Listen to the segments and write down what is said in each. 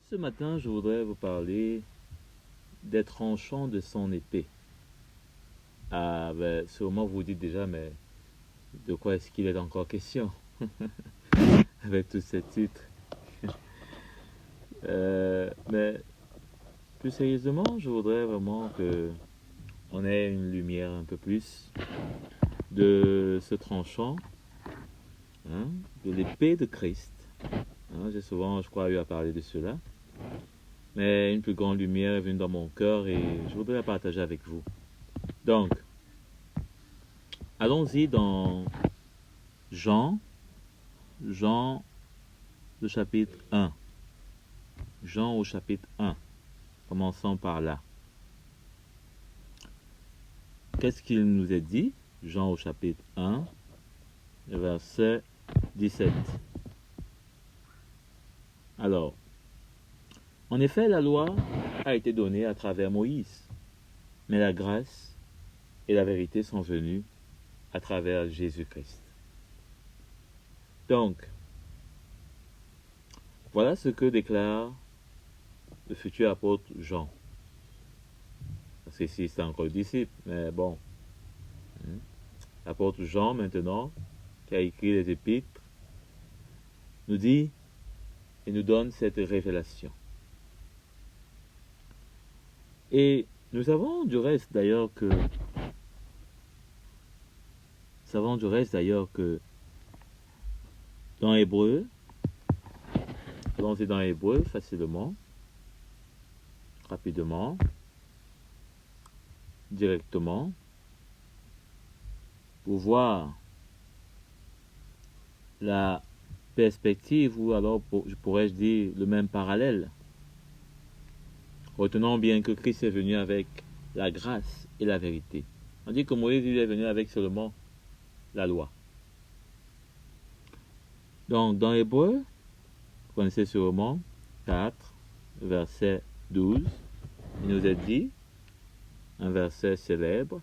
Ce matin, je voudrais vous parler des tranchants de son épée. Ah, ben, sûrement vous vous dites déjà, mais de quoi est-ce qu'il est encore question avec tous ces titres? Mais plus sérieusement, je voudrais vraiment que on ait une lumière un peu plus de ce tranchant, hein, de l'épée de Christ. Hein, j'ai souvent, je crois, eu à parler de cela. Mais une plus grande lumière est venue dans mon cœur et je voudrais la partager avec vous. Donc, allons-y dans Jean, Jean, le chapitre 1. Jean au chapitre 1. Commençons par là. Qu'est-ce qu'il nous est dit? Jean au chapitre 1, verset 17. Alors, en effet, la loi a été donnée à travers Moïse, mais la grâce et la vérité sont venues à travers Jésus-Christ. Donc, voilà ce que déclare le futur apôtre Jean. Parce qu'ici, c'est encore le disciple, mais bon. L'apôtre Jean, maintenant, qui a écrit les épîtres, nous dit et nous donne cette révélation. Et nous savons du reste d'ailleurs que dans Hébreu, allons-y dans Hébreu facilement, rapidement, directement, pour voir la perspective, ou alors pourrais-je dire le même parallèle. Retenons bien que Christ est venu avec la grâce et la vérité. On dit que Moïse il est venu avec seulement la loi. Donc dans Hébreu, vous connaissez sûrement 4, verset 12, il nous est dit, un verset célèbre,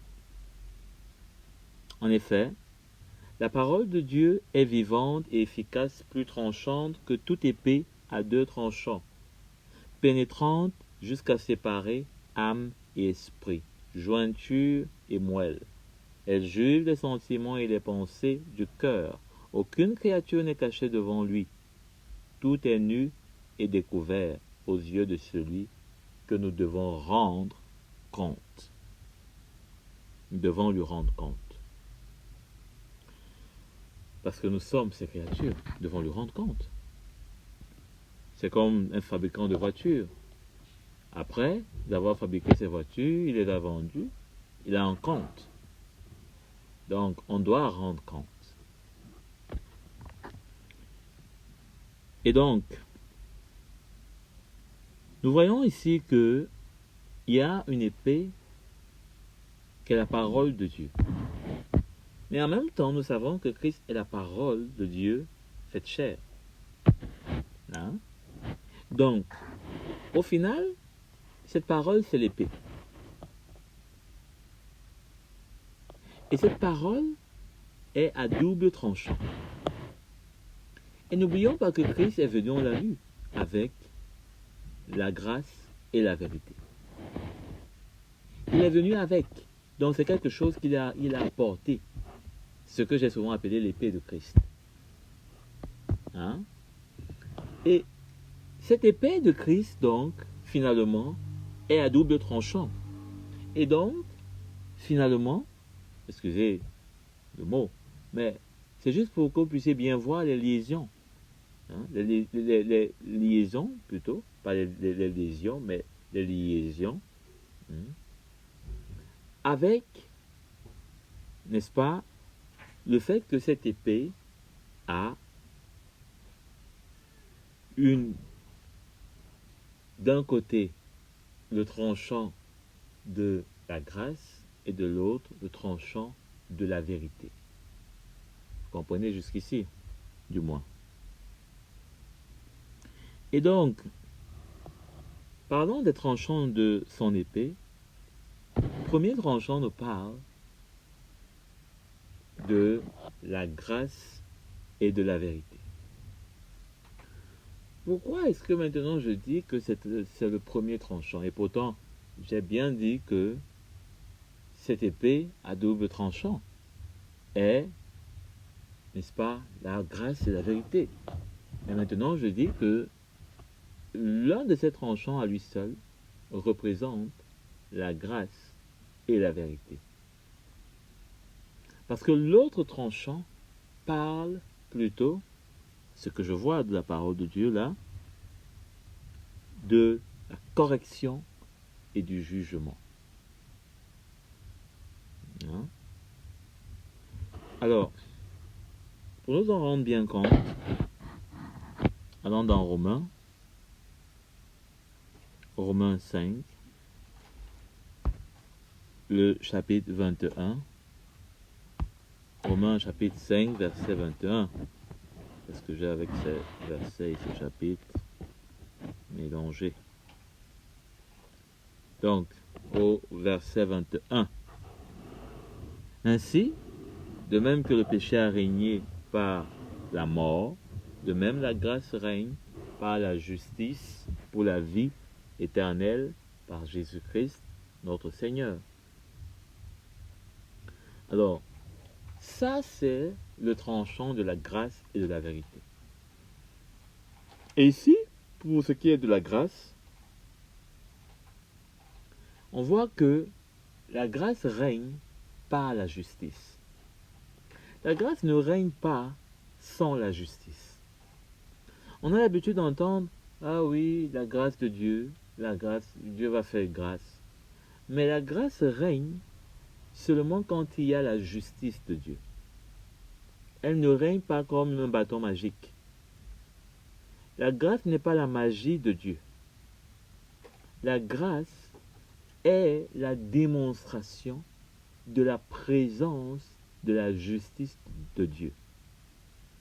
en effet, la parole de Dieu est vivante et efficace, plus tranchante que toute épée à deux tranchants, pénétrante jusqu'à séparer âme et esprit, jointure et moelle. Elle juge les sentiments et les pensées du cœur. Aucune créature n'est cachée devant lui. Tout est nu et découvert aux yeux de celui que nous devons rendre compte. Nous devons lui rendre compte. Parce que nous sommes ces créatures, nous devons lui rendre compte. C'est comme un fabricant de voitures. Après d'avoir fabriqué ses voitures, il les a vendues, il a un compte. Donc, on doit rendre compte. Et donc, nous voyons ici qu'il y a une épée qui est la parole de Dieu. Mais en même temps, nous savons que Christ est la parole de Dieu faite chair. Hein? Donc, au final, cette parole, c'est l'épée. Et cette parole est à double tranchant. Et n'oublions pas que Christ est venu, on l'a lu, avec la grâce et la vérité. Il est venu avec. Donc c'est quelque chose qu'il a apporté. Ce que j'ai souvent appelé l'épée de Christ. Hein? Et cette épée de Christ, donc, finalement, est à double tranchant. Et donc, finalement, excusez le mot, mais c'est juste pour que vous puissiez bien voir les liaisons. Hein? Les liaisons, plutôt, pas les lésions, mais les liaisons. Avec, n'est-ce pas, le fait que cette épée a d'un côté le tranchant de la grâce et de l'autre le tranchant de la vérité. Vous comprenez jusqu'ici, du moins. Et donc, parlons des tranchants de son épée. Le premier tranchant nous parle de la grâce et de la vérité. Pourquoi est-ce que maintenant je dis que c'est le premier tranchant? Et pourtant, j'ai bien dit que cette épée à double tranchant est, n'est-ce pas, la grâce et la vérité. Et maintenant, je dis que l'un de ces tranchants à lui seul représente la grâce et la vérité. Parce que l'autre tranchant parle plutôt, ce que je vois de la parole de Dieu là, de la correction et du jugement. Hein? Alors, pour nous en rendre bien compte, allons dans Romains 5, le chapitre 21. Romains chapitre 5, verset 21. Parce que j'ai avec ce verset et ce chapitre mélangé. Donc, au verset 21. Ainsi, de même que le péché a régné par la mort, de même la grâce règne par la justice pour la vie éternelle par Jésus-Christ, notre Seigneur. Alors, ça c'est le tranchant de la grâce et de la vérité. Et ici, pour ce qui est de la grâce, on voit que la grâce règne par la justice. La grâce ne règne pas sans la justice. On a l'habitude d'entendre « Ah oui, la grâce de Dieu, la grâce, Dieu va faire grâce. » Mais la grâce règne seulement quand il y a la justice de Dieu. Elle ne règne pas comme un bâton magique. La grâce n'est pas la magie de Dieu. La grâce est la démonstration de la présence de la justice de Dieu.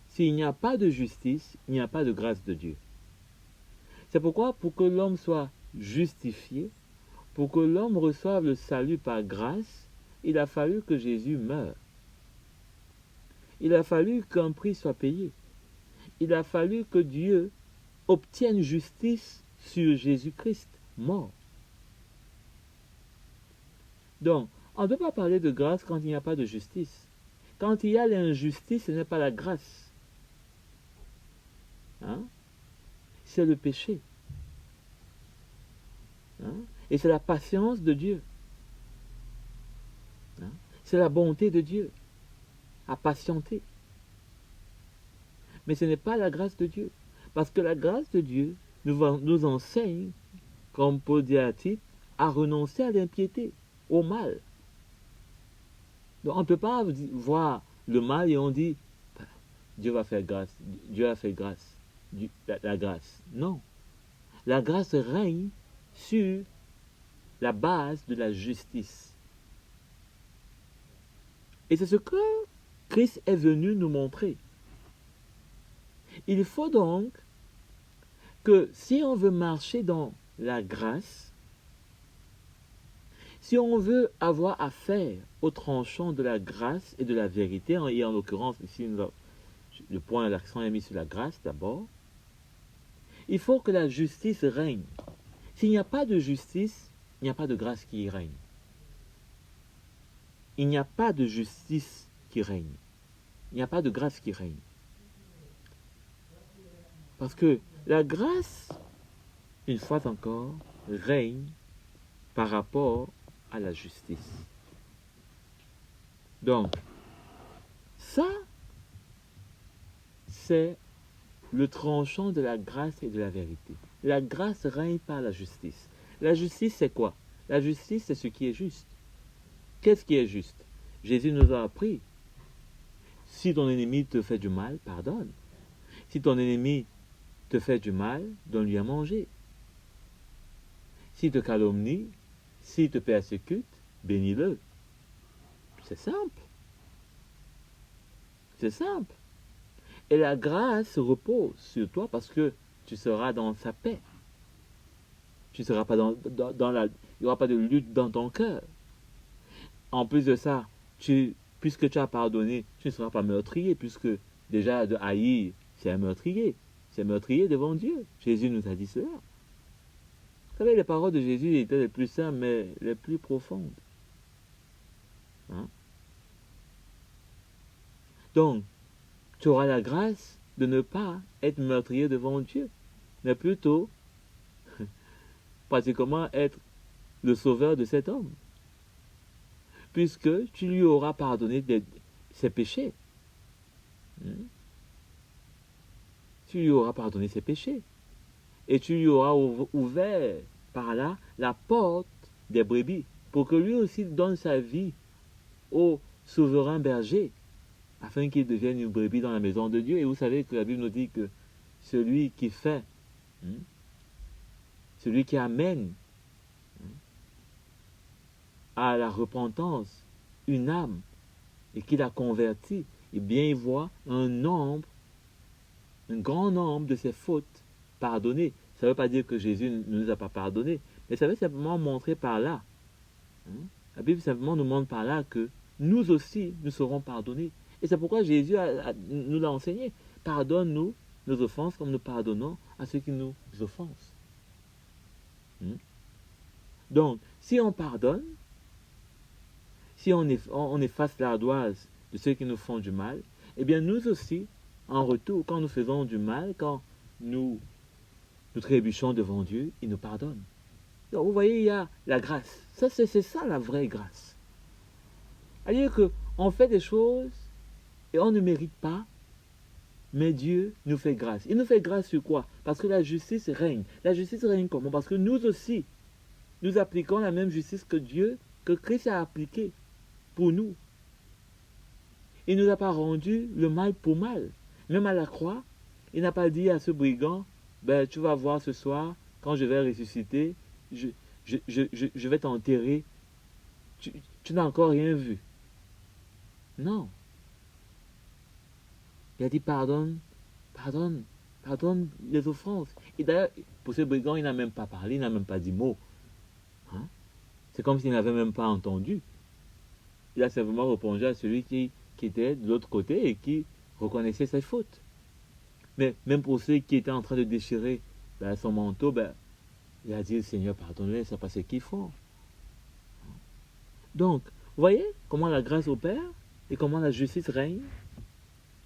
S'il n'y a pas de justice, il n'y a pas de grâce de Dieu. C'est pourquoi, pour que l'homme soit justifié, pour que l'homme reçoive le salut par grâce, il a fallu que Jésus meure. Il a fallu qu'un prix soit payé. Il a fallu que Dieu obtienne justice sur Jésus-Christ, mort. Donc, on ne peut pas parler de grâce quand il n'y a pas de justice. Quand il y a l'injustice, ce n'est pas la grâce. Hein? C'est le péché. Hein? Et c'est la patience de Dieu. Hein? C'est la bonté de Dieu à patienter. Mais ce n'est pas la grâce de Dieu. Parce que la grâce de Dieu nous enseigne, comme Paul dit à Tite, à renoncer à l'impiété, au mal. Donc on ne peut pas voir le mal et on dit Dieu va faire grâce, Dieu a fait grâce, la grâce. Non. La grâce règne sur la base de la justice. Et c'est ce que Christ est venu nous montrer. Il faut donc que si on veut marcher dans la grâce, si on veut avoir affaire au tranchant de la grâce et de la vérité, et en l'occurrence ici le point, l'accent est mis sur la grâce d'abord, il faut que la justice règne. S'il n'y a pas de justice, il n'y a pas de grâce qui y règne. Il n'y a pas de justice qui règne. Il n'y a pas de grâce qui règne. Parce que la grâce, une fois encore, règne par rapport à la justice. Donc, ça, c'est le tranchant de la grâce et de la vérité. La grâce règne par la justice. La justice, c'est quoi? La justice, c'est ce qui est juste. Qu'est-ce qui est juste? Jésus nous a appris. Si ton ennemi te fait du mal, pardonne. Si ton ennemi te fait du mal, donne-lui à manger. S'il te calomnie, s'il te persécute, bénis-le. C'est simple. C'est simple. Et la grâce repose sur toi parce que tu seras dans sa paix. Tu ne seras pas dans la... Il n'y aura pas de lutte dans ton cœur. En plus de ça, puisque tu as pardonné, tu ne seras pas meurtrier, puisque déjà de haïr, c'est un meurtrier. c'est meurtrier devant Dieu. Jésus nous a dit cela. Vous savez, les paroles de Jésus étaient les plus simples, mais les plus profondes. Hein? Donc, tu auras la grâce de ne pas être meurtrier devant Dieu, mais plutôt, pratiquement, être le sauveur de cet homme. Puisque tu lui auras pardonné ses péchés. Tu lui auras pardonné ses péchés. Et tu lui auras ouvert par là la porte des brebis, pour que lui aussi donne sa vie au souverain berger, afin qu'il devienne une brebis dans la maison de Dieu. Et vous savez que la Bible nous dit que celui qui fait, celui qui amène à la repentance une âme et qui la convertit, eh bien il voit un grand nombre de ses fautes pardonnées. Ça ne veut pas dire que Jésus ne nous a pas pardonné, mais ça veut simplement montrer par là. La Bible simplement nous montre par là que nous aussi, nous serons pardonnés. Et c'est pourquoi Jésus nous l'a enseigné. Pardonne-nous nos offenses comme nous pardonnons à ceux qui nous offensent. Donc, si on pardonne, si on efface l'ardoise de ceux qui nous font du mal, eh bien nous aussi, en retour, quand nous faisons du mal, quand nous trébuchons devant Dieu, il nous pardonne. Donc vous voyez, il y a la grâce. Ça, c'est ça la vraie grâce. C'est-à-dire qu'on fait des choses et on ne mérite pas, mais Dieu nous fait grâce. Il nous fait grâce sur quoi? Parce que la justice règne. La justice règne comment? Parce que nous aussi, nous appliquons la même justice que Christ a appliquée pour nous. Il ne nous a pas rendu le mal pour mal. Même à la croix, il n'a pas dit à ce brigand, ben, tu vas voir ce soir, quand je vais ressusciter, je vais t'enterrer. Tu n'as encore rien vu. Non. Il a dit pardonne les offenses. Et d'ailleurs, pour ce brigand, il n'a même pas parlé, il n'a même pas dit mot. C'est comme s'il n'avait même pas entendu. Il a simplement répondu à celui qui était de l'autre côté et qui reconnaissait ses fautes. Mais même pour ceux qui étaient en train de déchirer son manteau, il a dit, Seigneur, pardonne-les, c'est pas ce qu'ils font. Donc, vous voyez comment la grâce opère et comment la justice règne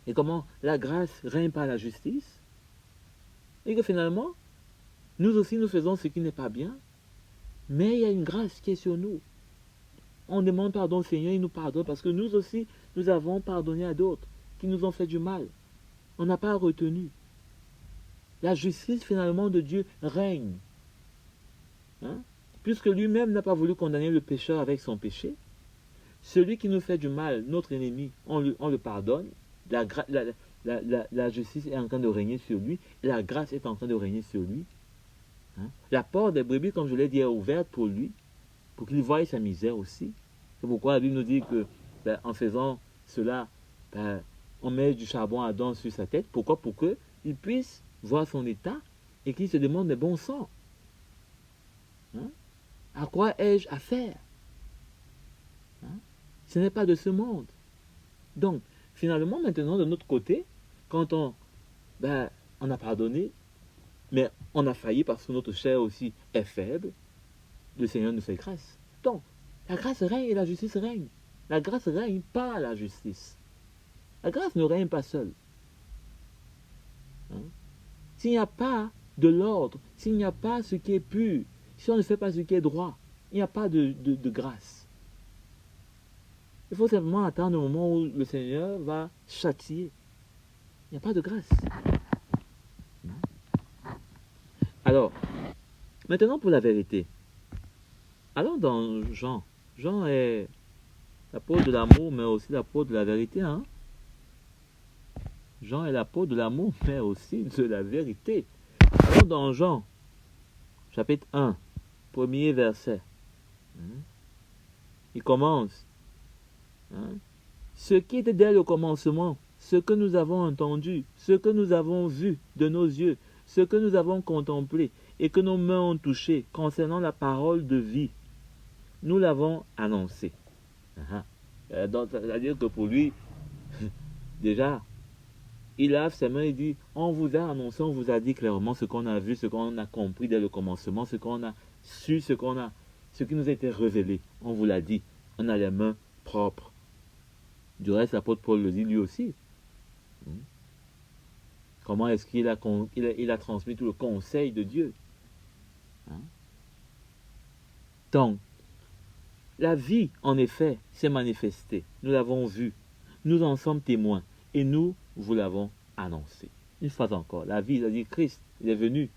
et comment la grâce règne par la justice et que finalement, nous aussi nous faisons ce qui n'est pas bien, mais il y a une grâce qui est sur nous. On demande pardon au Seigneur, il nous pardonne parce que nous aussi, nous avons pardonné à d'autres qui nous ont fait du mal. On n'a pas retenu. La justice finalement de Dieu règne. Puisque lui-même n'a pas voulu condamner le pécheur avec son péché, celui qui nous fait du mal, notre ennemi, on le pardonne. La justice est en train de régner sur lui. La grâce est en train de régner sur lui. La porte des brebis, comme je l'ai dit, est ouverte pour lui, pour qu'il voie sa misère aussi. C'est pourquoi la Bible nous dit que en faisant cela, on met du charbon ardent sur sa tête. Pourquoi? Pour qu'il puisse voir son état et qu'il se demande, mais bon sang, à quoi ai-je affaire? Ce n'est pas de ce monde. Donc, finalement, maintenant, de notre côté, quand on a pardonné, mais on a failli parce que notre chair aussi est faible, le Seigneur nous fait grâce. Donc, la grâce règne et la justice règne. La grâce règne par la justice. La grâce ne règne pas seule. S'il n'y a pas de l'ordre, s'il n'y a pas ce qui est pur, si on ne fait pas ce qui est droit, il n'y a pas de grâce. Il faut simplement attendre le moment où le Seigneur va châtier. Il n'y a pas de grâce. Alors, maintenant pour la vérité. Allons dans Jean. Jean est l'apôtre de l'amour, mais aussi l'apôtre de la vérité. Jean est l'apôtre de l'amour, mais aussi de la vérité. Allons dans Jean, chapitre 1, premier verset. Il commence. Ce qui était dès le commencement, ce que nous avons entendu, ce que nous avons vu de nos yeux, ce que nous avons contemplé et que nos mains ont touché concernant la parole de vie, nous l'avons annoncé. Donc, c'est-à-dire que pour lui, déjà, il lave ses mains et dit, on vous a annoncé, on vous a dit clairement ce qu'on a vu, ce qu'on a compris dès le commencement, ce qu'on a su, ce qui nous a été révélé. On vous l'a dit. On a les mains propres. Du reste, l'apôtre Paul le dit lui aussi. Comment est-ce qu'il a transmis tout le conseil de Dieu? Donc, la vie, en effet, s'est manifestée. Nous l'avons vue. Nous en sommes témoins. Et nous vous l'avons annoncé. Une fois encore, la vie, c'est-à-dire Christ, il est venu.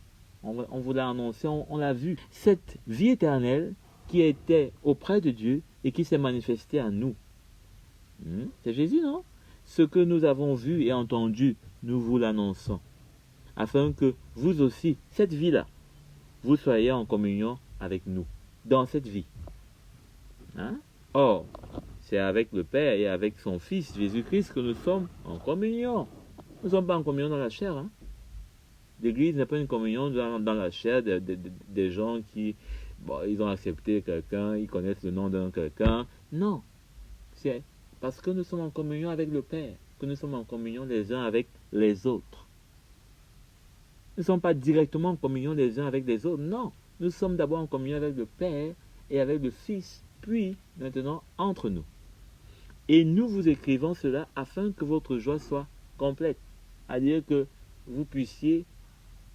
On vous l'a annoncé, on l'a vu. Cette vie éternelle qui était auprès de Dieu et qui s'est manifestée à nous. C'est Jésus, non? Ce que nous avons vu et entendu, nous vous l'annonçons. Afin que vous aussi, cette vie-là, vous soyez en communion avec nous. Dans cette vie. Or, c'est avec le Père et avec son Fils, Jésus-Christ, que nous sommes en communion. Nous ne sommes pas en communion dans la chair. L'Église n'est pas une communion dans la chair des gens qui, ils ont accepté quelqu'un, ils connaissent le nom d'un quelqu'un. Non. C'est parce que nous sommes en communion avec le Père, que nous sommes en communion les uns avec les autres. Nous ne sommes pas directement en communion les uns avec les autres. Non. Nous sommes d'abord en communion avec le Père et avec le Fils, puis maintenant entre nous. Et nous vous écrivons cela afin que votre joie soit complète. C'est-à-dire que vous puissiez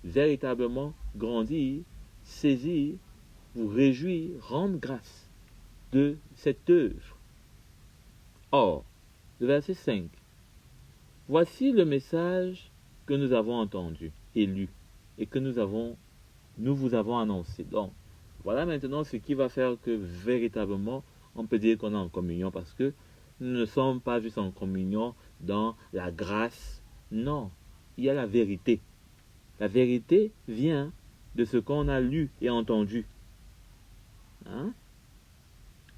véritablement grandir, saisir, vous réjouir, rendre grâce de cette œuvre. Or, le verset 5. Voici le message que nous avons entendu et lu et que nous vous avons annoncé. Donc, voilà maintenant ce qui va faire que véritablement, on peut dire qu'on est en communion parce que nous ne sommes pas juste en communion dans la grâce. Non, il y a la vérité. La vérité vient de ce qu'on a lu et entendu.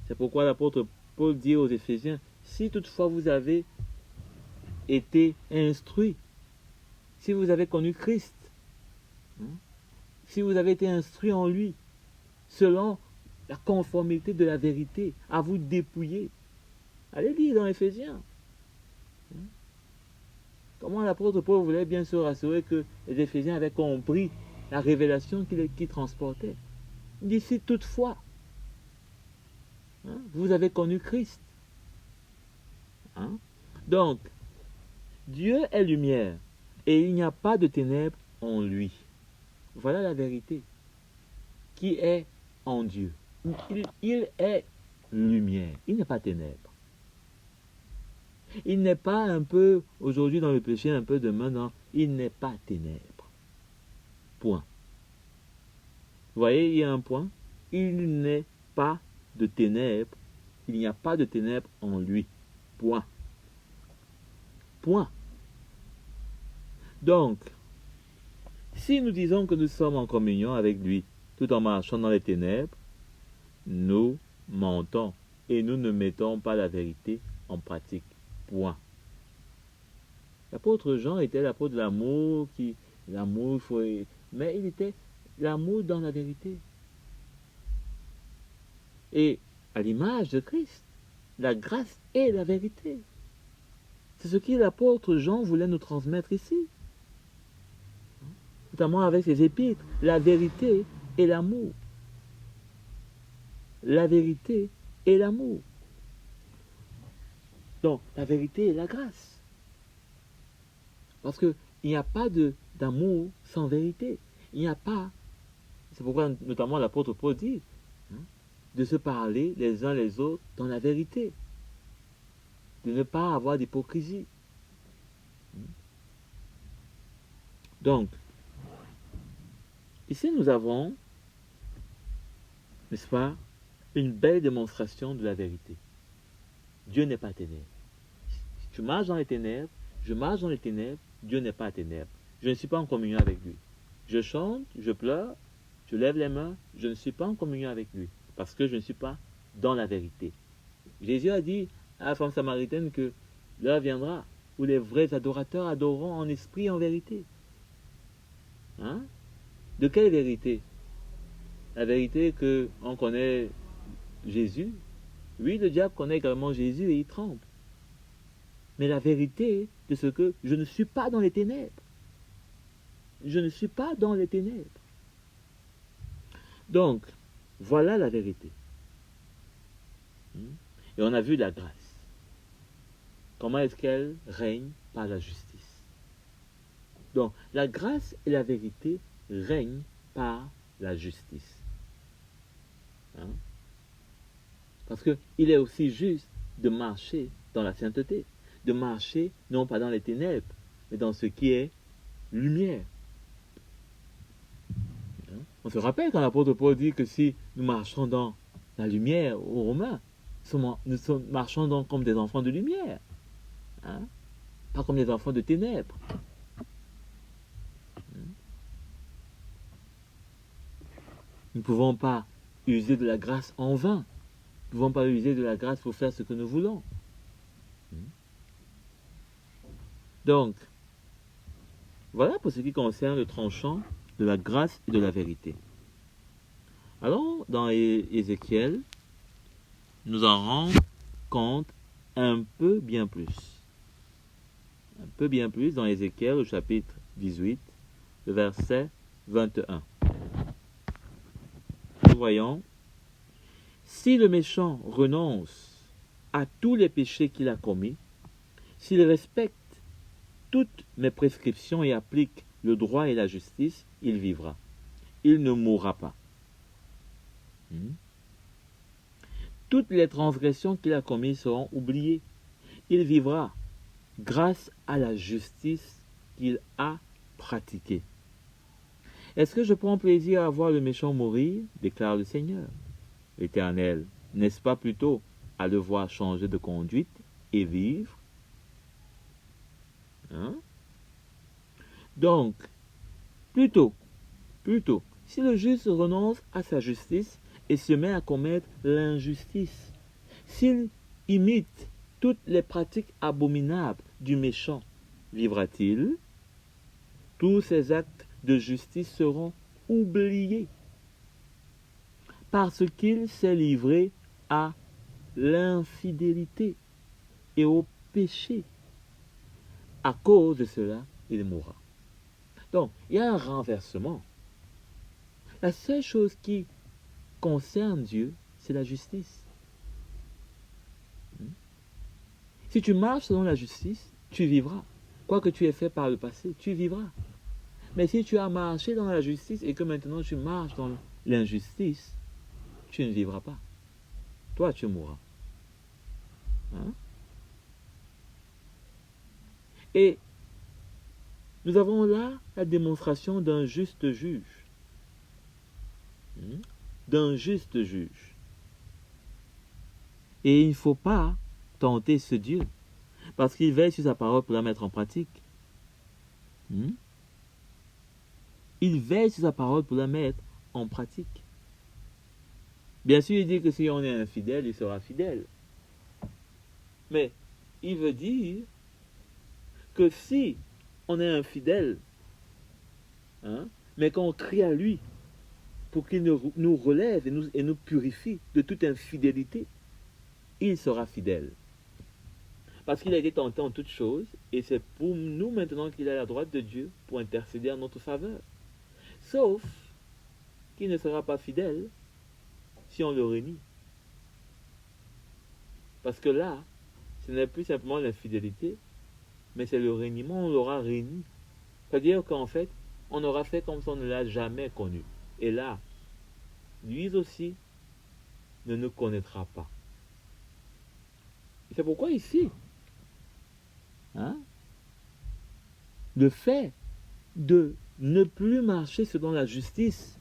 C'est pourquoi l'apôtre Paul dit aux Éphésiens, si toutefois vous avez été instruits, si vous avez connu Christ, si vous avez été instruits en lui, selon la conformité de la vérité, à vous dépouiller. Allez lire dans Éphésiens. Comment l'apôtre Paul voulait bien se rassurer que les Éphésiens avaient compris la révélation qu'il transportait. Il dit, si toutefois, vous avez connu Christ. Donc, Dieu est lumière et il n'y a pas de ténèbres en lui. Voilà la vérité qui est en Dieu. Il est lumière, il n'est pas ténèbres. Il n'est pas un peu, aujourd'hui dans le péché, un peu demain, non, il n'est pas ténèbres. Point. Vous voyez, il y a un point. Il n'est pas de ténèbres. Il n'y a pas de ténèbres en lui. Point. Point. Donc, si nous disons que nous sommes en communion avec lui, tout en marchant dans les ténèbres, nous mentons et nous ne mettons pas la vérité en pratique. Point. L'apôtre Jean était l'apôtre de l'amour, mais il était l'amour dans la vérité. Et à l'image de Christ, la grâce et la vérité. C'est ce que l'apôtre Jean voulait nous transmettre ici. Notamment avec ses épîtres, la vérité et l'amour. La vérité et l'amour. Donc, la vérité et la grâce. Parce qu'il n'y a pas d'amour sans vérité. Il n'y a pas, c'est pourquoi notamment l'apôtre Paul dit, de se parler les uns les autres dans la vérité. De ne pas avoir d'hypocrisie. Donc, ici nous avons, n'est-ce pas, une belle démonstration de la vérité. Dieu n'est pas ténèbres. Tu marches dans les ténèbres, je marche dans les ténèbres, Dieu n'est pas ténèbres. Je ne suis pas en communion avec lui. Je chante, je pleure, je lève les mains, je ne suis pas en communion avec lui. Parce que je ne suis pas dans la vérité. Jésus a dit à la femme samaritaine que l'heure viendra où les vrais adorateurs adoreront en esprit et en vérité. De quelle vérité? La vérité qu'on connaît Jésus. Oui, le diable connaît également Jésus et il tremble. mais la vérité de ce que je ne suis pas dans les ténèbres. Je ne suis pas dans les ténèbres. Donc, voilà la vérité. Et on a vu la grâce. Comment est-ce qu'elle règne par la justice? Donc, la grâce et la vérité règnent par la justice. Hein? Parce qu'il est aussi juste de marcher dans la sainteté, de marcher non pas dans les ténèbres, mais dans ce qui est lumière. Hein? On se rappelle quand l'apôtre Paul dit que si nous marchons dans la lumière aux Romains, nous marchons donc comme des enfants de lumière, hein? Pas comme des enfants de ténèbres. Nous ne pouvons pas user de la grâce en vain. Nous ne pouvons pas user de la grâce pour faire ce que nous voulons. Donc, voilà pour ce qui concerne le tranchant de la grâce et de la vérité. Alors, dans Ézéchiel, nous en rendons compte un peu bien plus. Un peu bien plus dans Ézéchiel au chapitre 18, le verset 21. Nous voyons, si le méchant renonce à tous les péchés qu'il a commis, s'il respecte toutes mes prescriptions et applique le droit et la justice, il vivra. Il ne mourra pas. Toutes les transgressions qu'il a commises seront oubliées. Il vivra grâce à la justice qu'il a pratiquée. Est-ce que je prends plaisir à voir le méchant mourir? Déclare le Seigneur. L'Éternel, n'est-ce pas plutôt à le voir changer de conduite et vivre? Hein? Donc, plutôt, si le juste renonce à sa justice et se met à commettre l'injustice, s'il imite toutes les pratiques abominables du méchant, vivra-t-il? Tous ses actes de justice seront oubliés parce qu'il s'est livré à l'infidélité et au péché. À cause de cela, il mourra. Donc, il y a un renversement. La seule chose qui concerne Dieu, c'est la justice. Si tu marches selon la justice, tu vivras. Quoi que tu aies fait par le passé, tu vivras. Mais si tu as marché dans la justice et que maintenant tu marches dans l'injustice, tu ne vivras pas. Toi, tu mourras. Hein? Et nous avons là la démonstration d'un juste juge. D'un juste juge. Et il ne faut pas tenter ce Dieu, parce qu'il veille sur sa parole pour la mettre en pratique. Il veille sur sa parole pour la mettre en pratique. Bien sûr, il dit que si on est infidèle, il sera fidèle. Mais il veut dire que si on est infidèle, mais qu'on crie à lui pour qu'il nous relève et nous purifie de toute infidélité, il sera fidèle. Parce qu'il a été tenté en toutes choses, et c'est pour nous maintenant qu'il est à la droite de Dieu pour intercéder en notre faveur. Sauf qu'il ne sera pas fidèle si on le renie. Parce que là, ce n'est plus simplement l'infidélité, mais c'est le reniement, on l'aura réuni. C'est-à-dire qu'en fait, on aura fait comme si on ne l'a jamais connu. Et là, lui aussi ne nous connaîtra pas. Et c'est pourquoi ici, le fait de ne plus marcher selon la justice,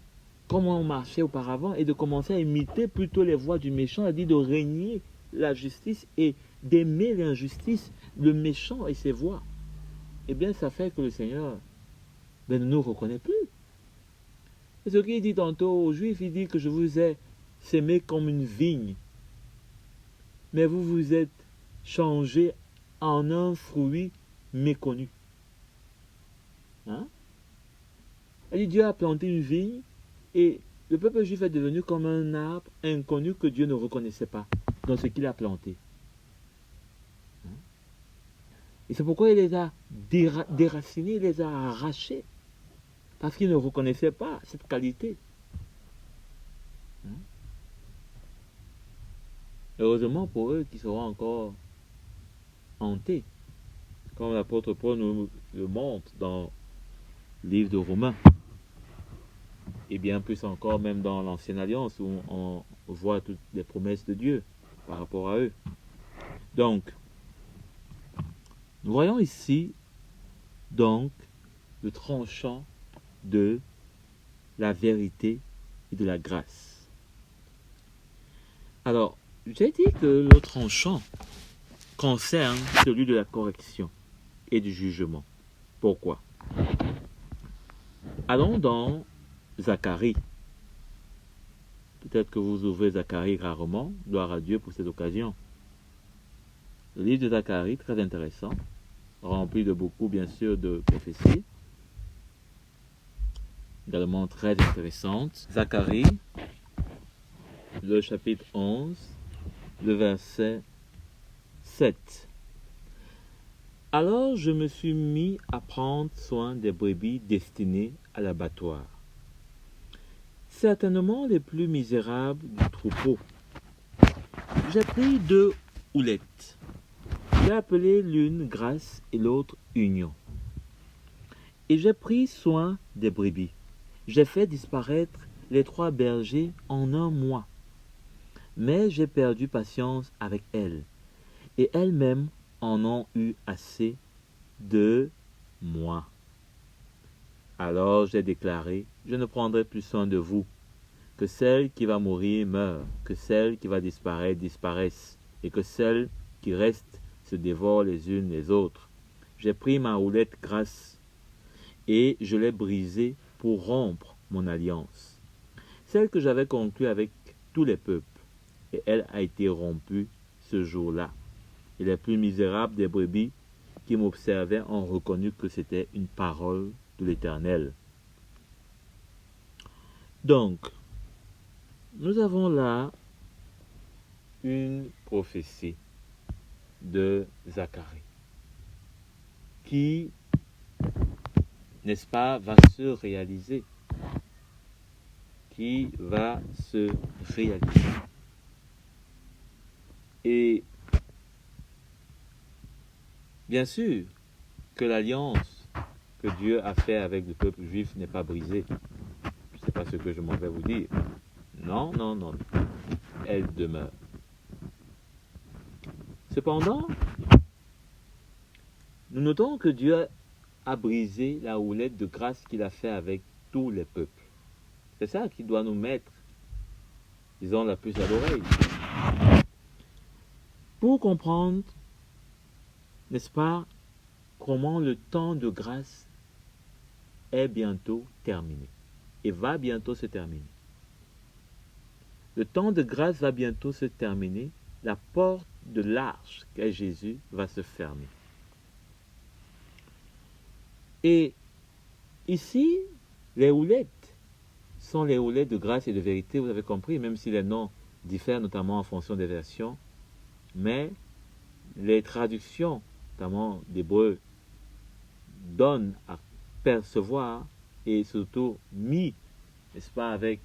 comme on marchait auparavant, et de commencer à imiter plutôt les voies du méchant, c'est-à-dire de régner la justice et d'aimer l'injustice, le méchant et ses voies, eh bien ça fait que le Seigneur ne nous reconnaît plus. C'est ce qu'il dit tantôt aux Juifs, il dit que je vous ai sémé comme une vigne, mais vous vous êtes changé en un fruit méconnu. Dieu a planté une vigne et le peuple juif est devenu comme un arbre inconnu que Dieu ne reconnaissait pas dans ce qu'il a planté. Et c'est pourquoi il les a déracinés, il les a arrachés. Parce qu'ils ne reconnaissaient pas cette qualité. Heureusement pour eux qui seront encore hantés, comme l'apôtre Paul nous le montre dans le livre de Romains, et bien plus encore même dans l'Ancienne Alliance où on voit toutes les promesses de Dieu par rapport à eux. Donc, nous voyons ici donc le tranchant de la vérité et de la grâce. Alors, j'ai dit que le tranchant concerne celui de la correction et du jugement. Pourquoi? Allons dans Zacharie. Peut-être que vous ouvrez Zacharie rarement. Gloire à Dieu pour cette occasion. Le livre de Zacharie, très intéressant, rempli de beaucoup, bien sûr, de prophéties. Également très intéressante. Zacharie, le chapitre 11, le verset 7. Alors je me suis mis à prendre soin des brebis destinées à l'abattoir, certainement les plus misérables du troupeau. J'ai pris 2 houlettes. J'ai appelé l'une grâce et l'autre union. Et j'ai pris soin des brebis. J'ai fait disparaître les 3 bergers en 1 mois. Mais j'ai perdu patience avec elles, et elles-mêmes en ont eu assez de moi. Alors j'ai déclaré, je ne prendrai plus soin de vous, que celle qui va mourir meure, que celle qui va disparaître disparaisse, et que celles qui restent se dévorent les unes les autres. J'ai pris ma houlette grasse, et je l'ai brisée pour rompre mon alliance, celle que j'avais conclue avec tous les peuples, et elle a été rompue ce jour-là. Et les plus misérables des brebis qui m'observaient ont reconnu que c'était une parole de l'Éternel. Donc, nous avons là une prophétie de Zacharie qui, n'est-ce pas, va se réaliser. Qui va se réaliser. Et bien sûr que l'alliance que Dieu a faite avec le peuple juif n'est pas brisée. Je ne sais pas ce que je m'en vais vous dire. Non, non, non. Elle demeure. Cependant, nous notons que Dieu a brisé la houlette de grâce qu'il a fait avec tous les peuples. C'est ça qui doit nous mettre, disons, la puce à l'oreille. Pour comprendre, n'est-ce pas, comment le temps de grâce est bientôt terminé et va bientôt se terminer. Le temps de grâce va bientôt se terminer. La porte de l'arche qu'est Jésus va se fermer. Et ici, les houlettes sont les houlettes de grâce et de vérité, vous avez compris, même si les noms diffèrent notamment en fonction des versions. Mais les traductions, notamment d'hébreu, donnent à percevoir et surtout mis, n'est-ce pas, avec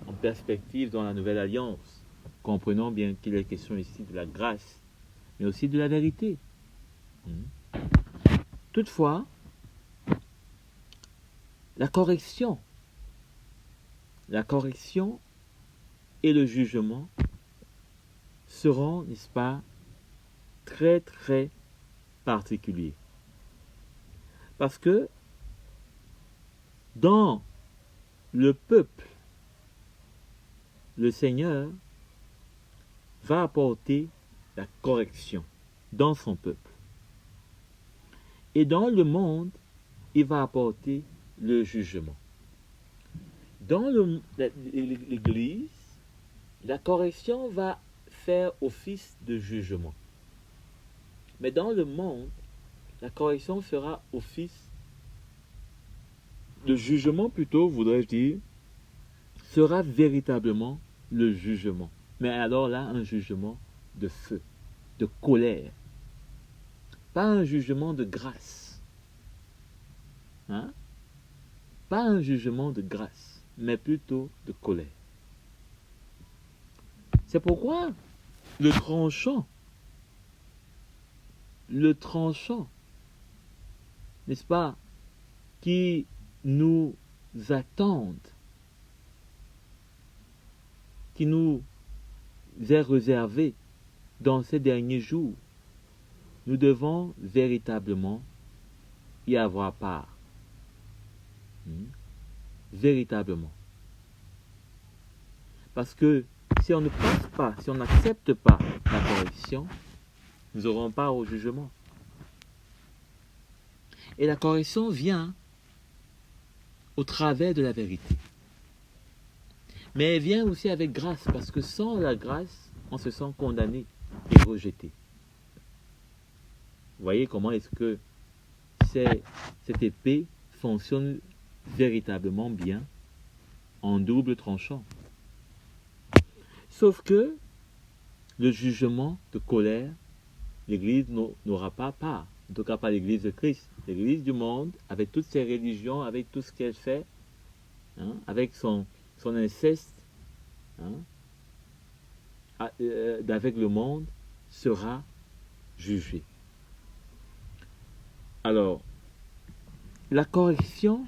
en perspective dans la nouvelle alliance. Comprenons bien qu'il est question ici de la grâce, mais aussi de la vérité. Toutefois, la correction et le jugement seront, n'est-ce pas, très très particuliers. Parce que dans le peuple, le Seigneur va apporter la correction dans son peuple. Et dans le monde, il va apporter le jugement. Dans l'Église, la correction va faire office de jugement. Mais dans le monde, la correction fera office de jugement plutôt, voudrais-je dire, sera véritablement le jugement. Mais alors là, un jugement de feu, de colère. pas un jugement de grâce. Hein? Pas un jugement de grâce, mais plutôt de colère. C'est pourquoi le tranchant, n'est-ce pas, qui nous attendent, qui nous est réservé dans ces derniers jours, nous devons véritablement y avoir part. Véritablement. Parce que si on ne passe pas, si on n'accepte pas la correction, nous n'aurons pas au jugement. Et la correction vient au travers de la vérité. Mais elle vient aussi avec grâce, parce que sans la grâce, on se sent condamné et rejeté. Vous voyez comment est-ce que cette épée fonctionne véritablement bien en double tranchant. Sauf que le jugement de colère, l'Église n'aura pas part. En tout cas pas l'Église de Christ. L'Église du monde, avec toutes ses religions, avec tout ce qu'elle fait, avec son inceste, avec le monde, sera jugée. Alors, la correction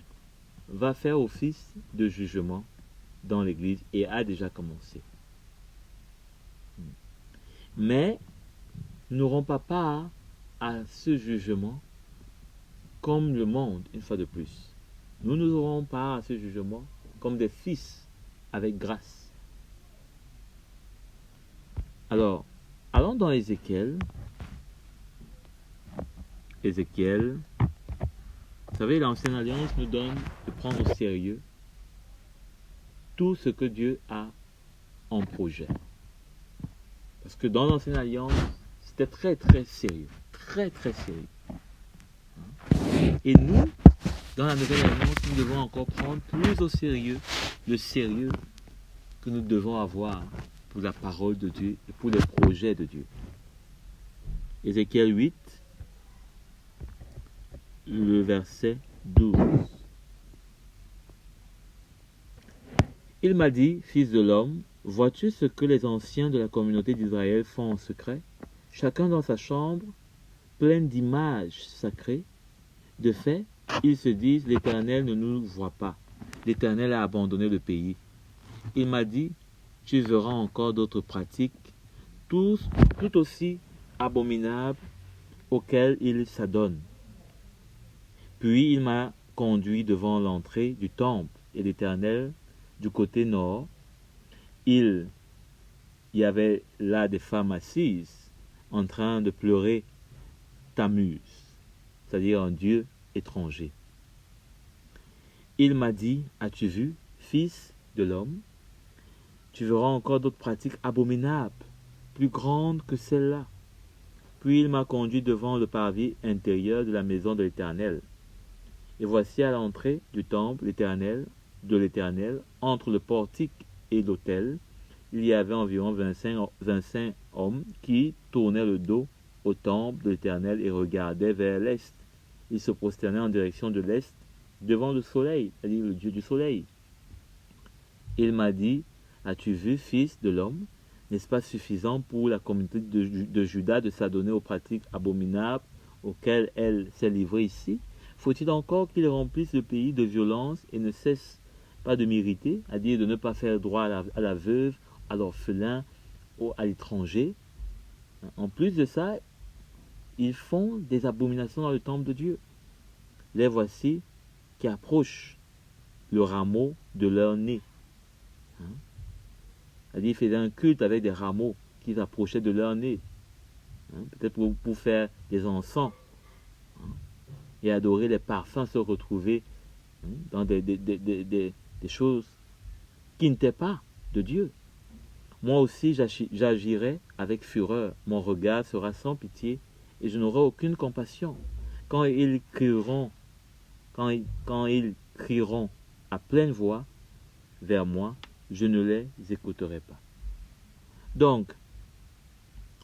va faire office de jugement dans l'Église et a déjà commencé. Mais nous n'aurons pas part à ce jugement comme le monde, une fois de plus. Nous aurons part à ce jugement comme des fils avec grâce. Alors, allons dans Ézéchiel. Ézéchiel, vous savez, l'Ancienne Alliance nous donne de prendre au sérieux tout ce que Dieu a en projet. Parce que dans l'Ancienne Alliance, c'était très très sérieux. Très très sérieux. Et nous, dans la Nouvelle Alliance, nous devons encore prendre plus au sérieux le sérieux que nous devons avoir pour la parole de Dieu et pour les projets de Dieu. Ézéchiel 8, le verset 12. Il m'a dit, fils de l'homme, vois-tu ce que les anciens de la communauté d'Israël font en secret, chacun dans sa chambre, pleine d'images sacrées? De fait, ils se disent, l'Éternel ne nous voit pas. L'Éternel a abandonné le pays. Il m'a dit, tu verras encore d'autres pratiques, tout aussi abominables, auxquelles ils s'adonnent. Puis il m'a conduit devant l'entrée du temple, et l'Éternel, du côté nord, il y avait là des femmes assises, en train de pleurer Tammuz, c'est-à-dire un dieu étranger. Il m'a dit, as-tu vu, fils de l'homme, tu verras encore d'autres pratiques abominables, plus grandes que celles-là. Puis il m'a conduit devant le parvis intérieur de la maison de l'Éternel. Et voici à l'entrée du temple de l'Éternel, entre le portique et l'autel, il y avait environ 25 hommes qui tournaient le dos au temple de l'Éternel et regardaient vers l'est. Ils se prosternaient en direction de l'est, devant le soleil, c'est-à-dire le Dieu du soleil. Il m'a dit, as-tu vu, fils de l'homme, n'est-ce pas suffisant pour la communauté de Juda de s'adonner aux pratiques abominables auxquelles elle s'est livrée ici? Faut-il encore qu'il remplisse le pays de violence et ne cesse pas de m'irriter, à dire de ne pas faire droit à la veuve, à l'orphelin, à l'étranger? En plus de ça, ils font des abominations dans le temple de Dieu. Les voici qui approchent le rameau de leur nez. C'est-à-dire ils faisaient un culte avec des rameaux qu'ils approchaient de leur nez. Peut-être pour faire des encens. Et adorer les parfums, se retrouver dans des choses qui n'étaient pas de Dieu. Moi aussi j'agirai avec fureur, mon regard sera sans pitié et je n'aurai aucune compassion. Quand ils crieront à pleine voix vers moi, je ne les écouterai pas. Donc,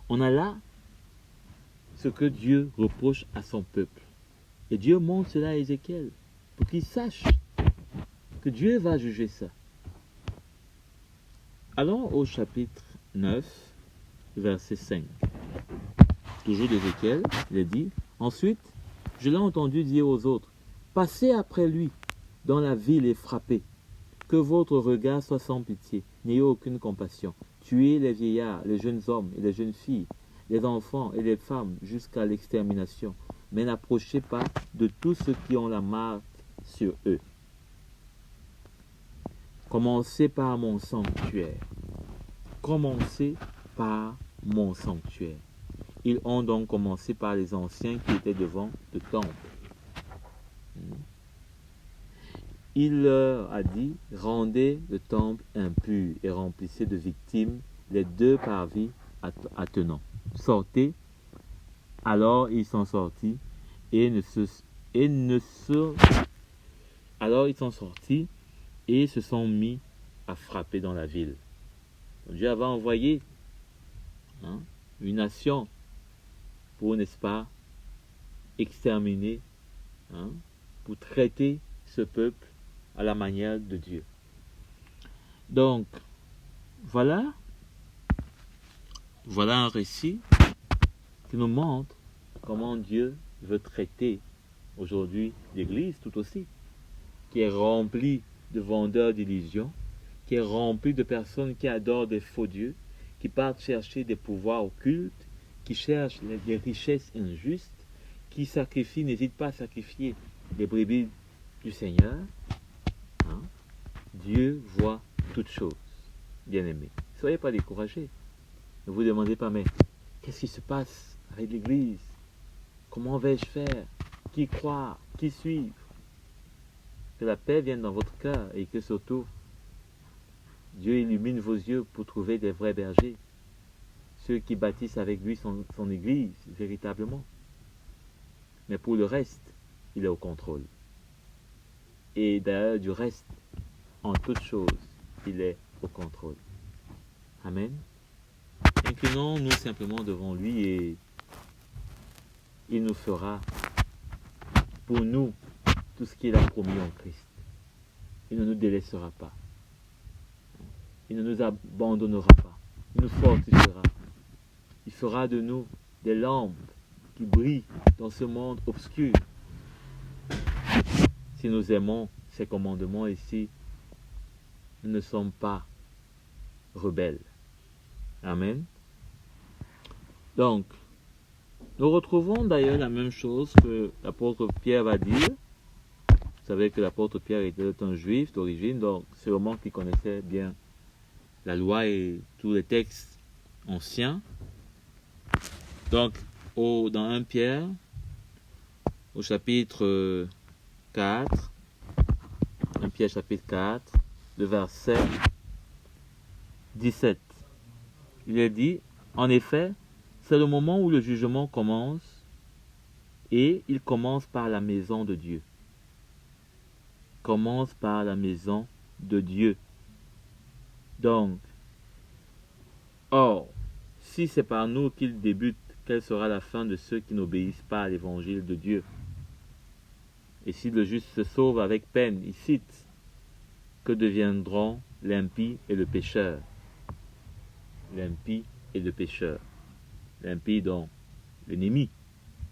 on a là ce que Dieu reproche à son peuple. Et Dieu montre cela à Ézéchiel, pour qu'il sache que Dieu va juger ça. Allons au chapitre 9, verset 5. Toujours d'Ézéchiel, il est dit, « Ensuite, je l'ai entendu dire aux autres, passez après lui dans la ville et frappez, que votre regard soit sans pitié, n'ayez aucune compassion. Tuez les vieillards, les jeunes hommes et les jeunes filles, les enfants et les femmes jusqu'à l'extermination, mais n'approchez pas de tous ceux qui ont la marque sur eux. Commencez par mon sanctuaire. Commencez par mon sanctuaire. » Ils ont donc commencé par les anciens qui étaient devant le temple. Il leur a dit, rendez le temple impur et remplissez de victimes les 2 parvis attenants. Sortez. Alors ils sont sortis alors ils sont sortis et se sont mis à frapper dans la ville. Donc Dieu avait envoyé une nation pour, n'est-ce pas, exterminer, pour traiter ce peuple à la manière de Dieu. Donc, voilà un récit qui nous montre comment Dieu veut traiter aujourd'hui l'Église tout aussi, qui est remplie de vendeurs d'illusions, qui est remplie de personnes qui adorent des faux dieux, qui partent chercher des pouvoirs occultes, qui cherchent des richesses injustes, qui sacrifient, n'hésitent pas à sacrifier les brebis du Seigneur. Dieu voit toutes choses, bien-aimés. Ne soyez pas découragés. Ne vous demandez pas, mais qu'est-ce qui se passe avec l'Église? Comment vais-je faire? Qui croire? Qui suivre? Que la paix vienne dans votre cœur et que surtout, Dieu illumine vos yeux pour trouver des vrais bergers, ceux qui bâtissent avec lui son Église, véritablement. Mais pour le reste, il est au contrôle. Et d'ailleurs, du reste, en toutes choses, il est au contrôle. Amen. Inclinons-nous simplement devant lui et il nous fera pour nous tout ce qu'il a promis en Christ. Il ne nous délaissera pas. Il ne nous abandonnera pas. Il nous fortifiera. Il fera de nous des lampes qui brillent dans ce monde obscur. Si nous aimons ses commandements et si nous ne sommes pas rebelles. Amen. Donc, nous retrouvons d'ailleurs la même chose que l'apôtre Pierre va dire. Vous savez que l'apôtre Pierre était un juif d'origine, donc sûrement qu'il connaissait bien la loi et tous les textes anciens. Donc, dans 1 Pierre, au chapitre 4, 1 Pierre chapitre 4, le verset 17, il est dit, en effet, c'est le moment où le jugement commence, et il commence par la maison de Dieu. Commence par la maison de Dieu. Donc, or, si c'est par nous qu'il débute, quelle sera la fin de ceux qui n'obéissent pas à l'évangile de Dieu? Et si le juste se sauve avec peine, il cite, que deviendront l'impie et le pécheur? L'impie et le pécheur. L'impie donc l'ennemi,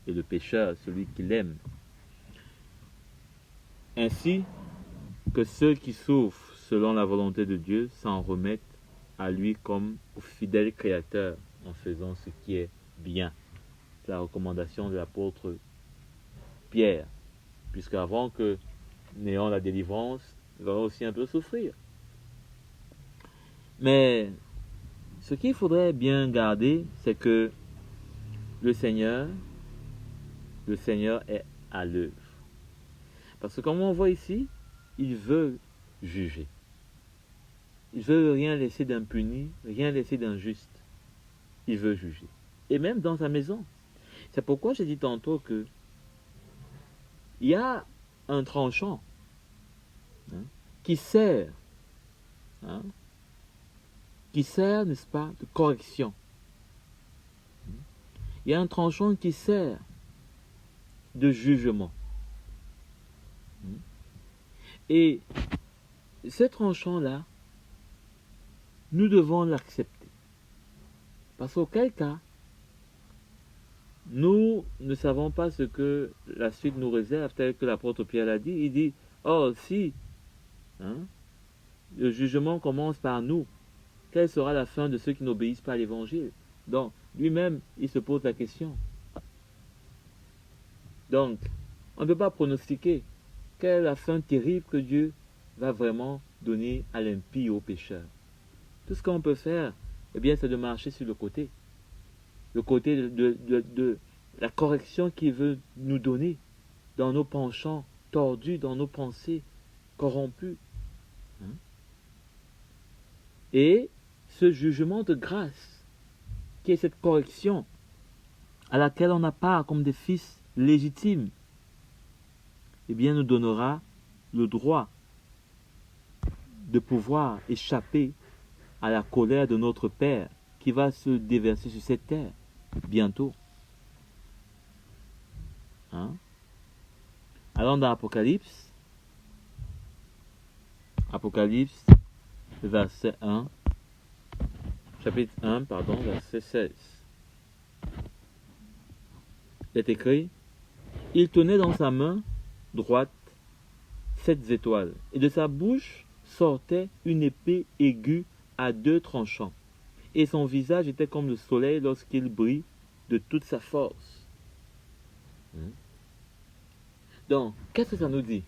et le pécheur celui qui l'aime. Ainsi que ceux qui souffrent selon la volonté de Dieu s'en remettent à lui comme au fidèle Créateur en faisant ce qui est bien. C'est la recommandation de l'apôtre Pierre, puisque avant que nous ayons la délivrance, nous allons aussi un peu souffrir. Mais ce qu'il faudrait bien garder, c'est que le Seigneur est à l'œuvre. Parce que comme on voit ici, il veut juger. Il veut rien laisser d'impuni, rien laisser d'injuste. Il veut juger. Et même dans sa maison. C'est pourquoi j'ai dit tantôt que il y a un tranchant qui sert, n'est-ce pas, de correction. Il y a un tranchant qui sert de jugement. Et ce tranchant-là, nous devons l'accepter. Parce qu'auquel cas, nous ne savons pas ce que la suite nous réserve, tel que l'apôtre Pierre l'a dit. Il dit, oh si, le jugement commence par nous, quelle sera la fin de ceux qui n'obéissent pas à l'évangile? Donc, lui-même, il se pose la question. Donc, on ne peut pas pronostiquer quelle est la fin terrible que Dieu va vraiment donner à l'impie, au pécheur. Tout ce qu'on peut faire, eh bien, c'est de marcher sur le côté de la correction qu'il veut nous donner dans nos penchants tordus, dans nos pensées corrompues. Et ce jugement de grâce, qui est cette correction à laquelle on a part comme des fils légitimes, eh bien, nous donnera le droit de pouvoir échapper à la colère de notre Père qui va se déverser sur cette terre bientôt. Allons dans Apocalypse. Apocalypse, verset 1. Chapitre 1, verset 16. Il est écrit, il tenait dans sa main droite 7 étoiles, et de sa bouche sortait une épée aiguë à 2 tranchants, et son visage était comme le soleil lorsqu'il brille de toute sa force. Donc, qu'est-ce que ça nous dit?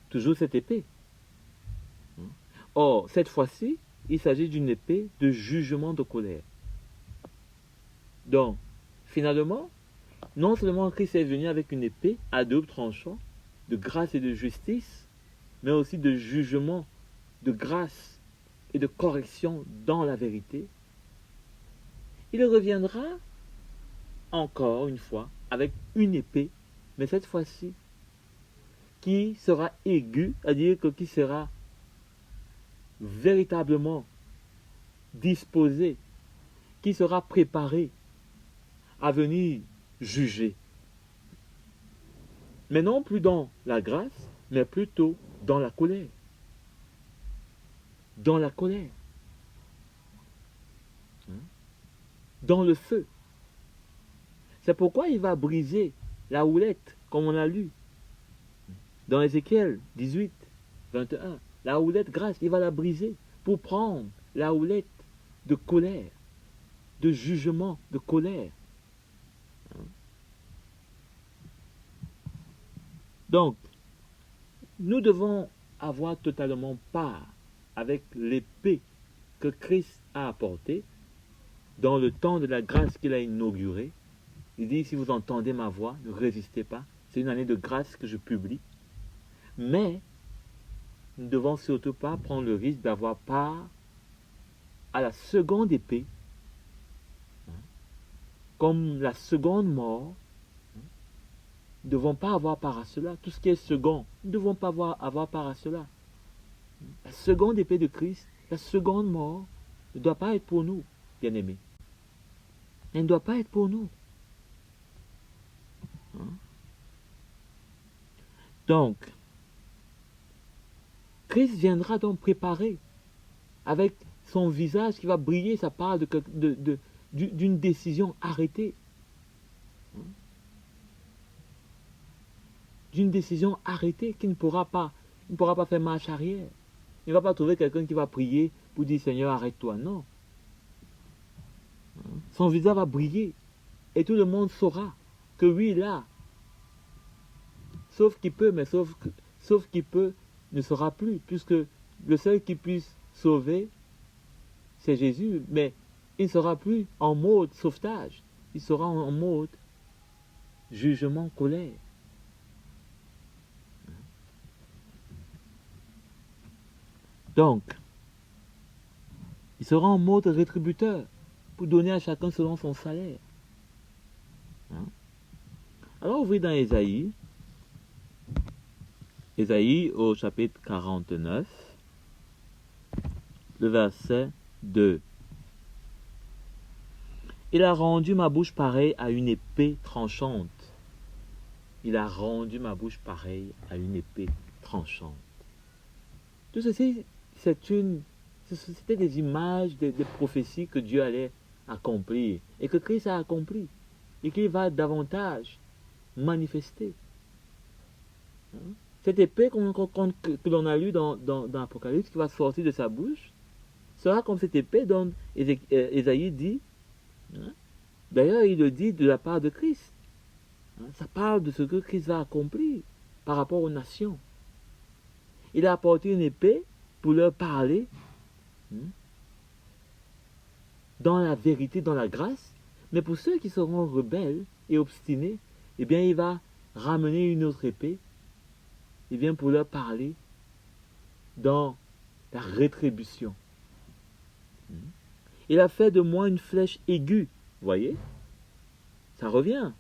Toujours cette épée. Or, cette fois-ci, il s'agit d'une épée de jugement de colère. Donc, finalement, non seulement Christ est venu avec une épée à 2 tranchants, de grâce et de justice, mais aussi de jugement, de grâce et de correction dans la vérité. Il reviendra encore une fois avec une épée, mais cette fois-ci, qui sera aiguë, c'est-à-dire qui sera véritablement disposée, qui sera préparée à venir juger. Mais non plus dans la grâce, mais plutôt dans la colère. Dans la colère. Dans le feu. C'est pourquoi il va briser la houlette, comme on a lu. Dans Ézéchiel 18, 21. La houlette grasse, il va la briser pour prendre la houlette de colère, de jugement, de colère. Donc, nous devons avoir totalement part avec l'épée que Christ a apportée dans le temps de la grâce qu'il a inaugurée. Il dit, si vous entendez ma voix, ne résistez pas. C'est une année de grâce que je publie. Mais, nous ne devons surtout pas prendre le risque d'avoir part à la seconde épée, comme la seconde mort. Nous ne devons pas avoir part à cela. Tout ce qui est second, nous ne devons pas avoir part à cela. La seconde épée de Christ, la seconde mort, ne doit pas être pour nous, bien-aimés. Elle ne doit pas être pour nous. Donc, Christ viendra donc préparer avec son visage qui va briller, ça parle d'une décision arrêtée. D'une décision arrêtée qui ne pourra pas faire marche arrière. Il ne va pas trouver quelqu'un qui va prier pour dire Seigneur, arrête-toi. Non. Son visage va briller et tout le monde saura que oui, là, sauf qui peut, mais sauf qui peut ne sera plus, puisque le seul qui puisse sauver, c'est Jésus, mais il ne sera plus en mode sauvetage, il sera en mode jugement, colère. Donc, il sera en mode rétributeur pour donner à chacun selon son salaire. Alors, ouvrez dans Ésaïe au chapitre 49, le verset 2. Il a rendu ma bouche pareille à une épée tranchante. Il a rendu ma bouche pareille à une épée tranchante. Tout ceci, c'était des images, des prophéties que Dieu allait accomplir et que Christ a accompli et qu'il va davantage manifester. Cette épée que l'on a lue dans l'Apocalypse qui va sortir de sa bouche sera comme cette épée dont Ésaïe dit. D'ailleurs, il le dit de la part de Christ. Ça parle de ce que Christ va accomplir par rapport aux nations. Il a apporté une épée pour leur parler dans la vérité, dans la grâce. Mais pour ceux qui seront rebelles et obstinés, eh bien, il va ramener une autre épée, eh bien, pour leur parler dans la rétribution. Il a fait de moi une flèche aiguë. Vous voyez? Ça revient.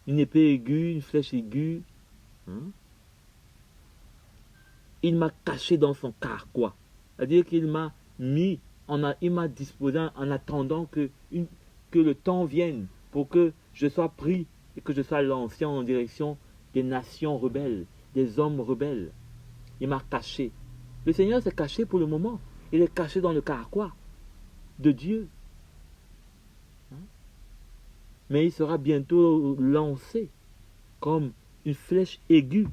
Une épée aiguë, une flèche aiguë. Il m'a caché dans son carquois. C'est-à-dire qu'il m'a mis, il m'a disposé en attendant que le temps vienne pour que je sois pris et que je sois lancé en direction des nations rebelles, des hommes rebelles. Il m'a caché. Le Seigneur s'est caché pour le moment. Il est caché dans le carquois de Dieu. Mais il sera bientôt lancé comme une flèche aiguë.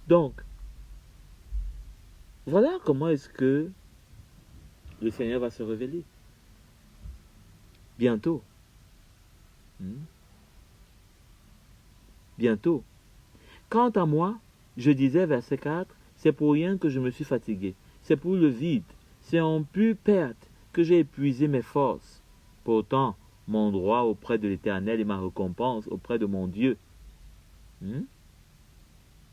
Donc, voilà comment est-ce que le Seigneur va se révéler. Bientôt. Bientôt. Quant à moi, je disais, verset 4, c'est pour rien que je me suis fatigué. C'est pour le vide. C'est en pure perte que j'ai épuisé mes forces. Pourtant, mon droit auprès de l'Éternel et ma récompense auprès de mon Dieu.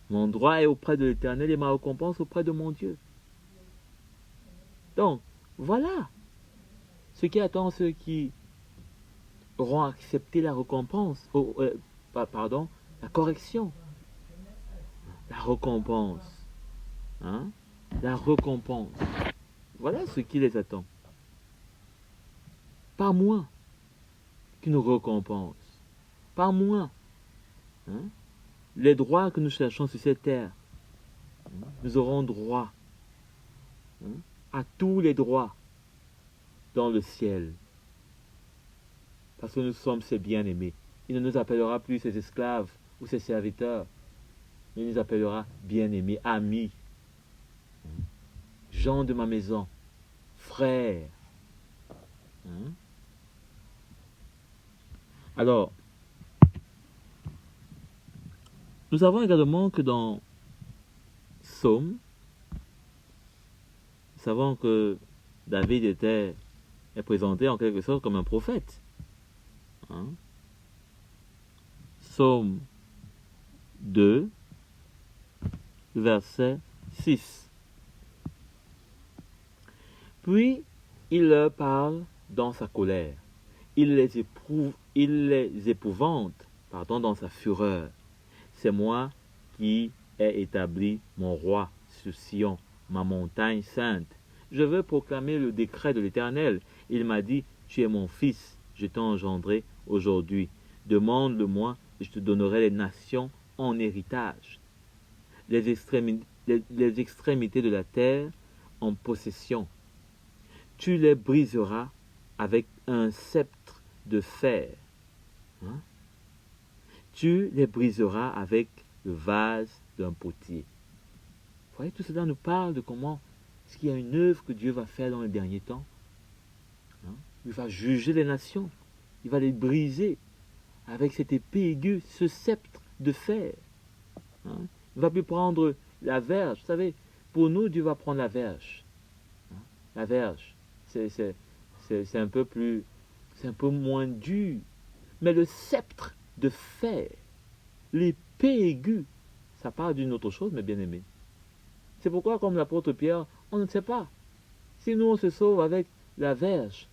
Mon droit est auprès de l'Éternel et ma récompense auprès de mon Dieu. Donc, voilà ce qui attend ceux qui auront accepté la récompense, la correction, la récompense. La récompense. Voilà ce qui les attend. Pas moins qu'une récompense. Pas moins. Les droits que nous cherchons sur cette terre. Nous aurons droit à tous les droits dans le ciel. Parce que nous sommes ses bien-aimés. Il ne nous appellera plus ses esclaves ou ses serviteurs. Il nous appellera bien-aimés, amis, gens de ma maison, frères. Alors, nous savons également que dans Psaume, nous savons que David est présenté en quelque sorte comme un prophète. Psaume 2, verset 6. Puis il leur parle dans sa colère. Il les épouvante dans sa fureur. C'est moi qui ai établi mon roi sur Sion, ma montagne sainte. Je veux proclamer le décret de l'Éternel. Il m'a dit, tu es mon fils, je t'ai engendré aujourd'hui. Demande-le-moi et je te donnerai les nations en héritage. Les extrémités de la terre en possession. Tu les briseras avec un sceptre de fer. Tu les briseras avec le vase d'un potier. Vous voyez, tout cela nous parle de comment est-ce qu'il y a une œuvre que Dieu va faire dans les derniers temps. Il va juger les nations. Il va les briser avec cette épée aiguë, ce sceptre de fer. Il ne va plus prendre la verge. Vous savez, pour nous, Dieu va prendre la verge. La verge, c'est un peu plus, c'est un peu moins dur. Mais le sceptre de fer, l'épée aiguë, ça parle d'une autre chose, mes bien-aimés. C'est pourquoi, comme l'apôtre Pierre, on ne sait pas. Si nous, on se sauve avec la verge,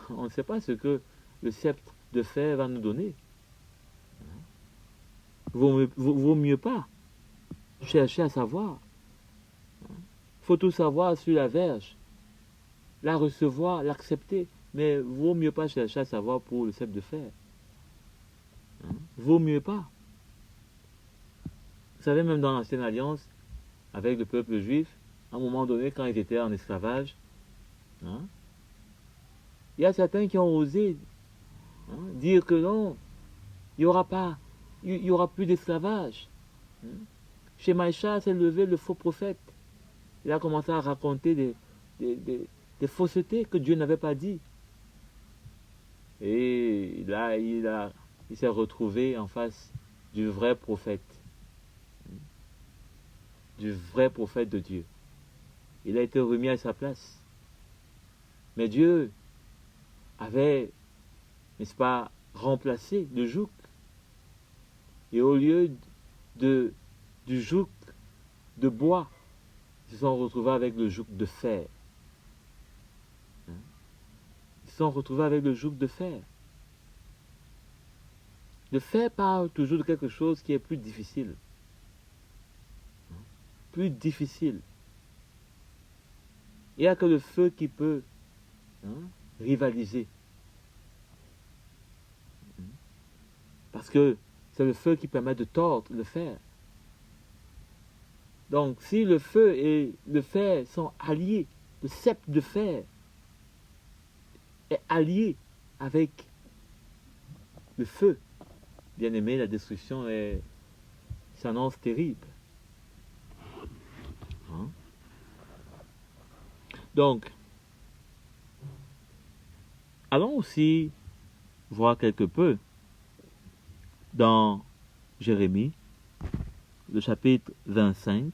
on ne sait pas ce que le sceptre de fer va nous donner. Vaut mieux pas chercher à savoir. Il faut tout savoir sur la verge. la recevoir, l'accepter. Mais vaut mieux pas chercher à savoir pour le sceptre de fer. Hein? Vaut mieux pas. Vous savez, même dans l'Ancienne Alliance, avec le peuple juif, à un moment donné, quand ils étaient en esclavage, hein, il y a certains qui ont osé, hein, dire que non, il n'y aura pas, il y aura plus d'esclavage. Hein. Chez Maïcha s'est levé le faux prophète. Il a commencé à raconter des faussetés que Dieu n'avait pas dit. Et là, il s'est retrouvé en face du vrai prophète. Du vrai prophète de Dieu. Il a été remis à sa place. Mais Dieu avait, n'est-ce pas, remplacé le joug. Et au lieu du joug de bois, ils se sont retrouvés avec le joug de fer. Ils se sont retrouvés avec le joug de fer. Le fer parle toujours de quelque chose qui est plus difficile. Plus difficile. Il n'y a que le feu qui peut, hein, rivaliser. Parce que c'est le feu qui permet de tordre le fer. Donc, si le feu et le fer sont alliés, le sceptre de fer est allié avec le feu, bien aimé, la destruction s'annonce terrible. Hein? Donc, allons aussi voir quelque peu dans Jérémie, le chapitre 25,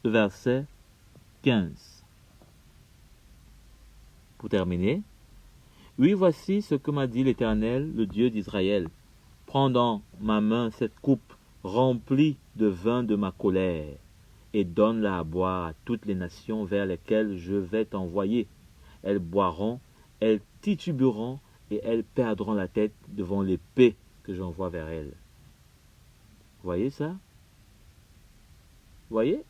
le verset 15. Pour terminer, oui, voici ce que m'a dit l'Éternel, le Dieu d'Israël. Prends dans ma main cette coupe remplie de vin de ma colère, et donne-la à boire à toutes les nations vers lesquelles je vais t'envoyer. Elles boiront, elles tituberont, et elles perdront la tête devant l'épée que j'envoie vers elles. Vous voyez ça? Vous voyez?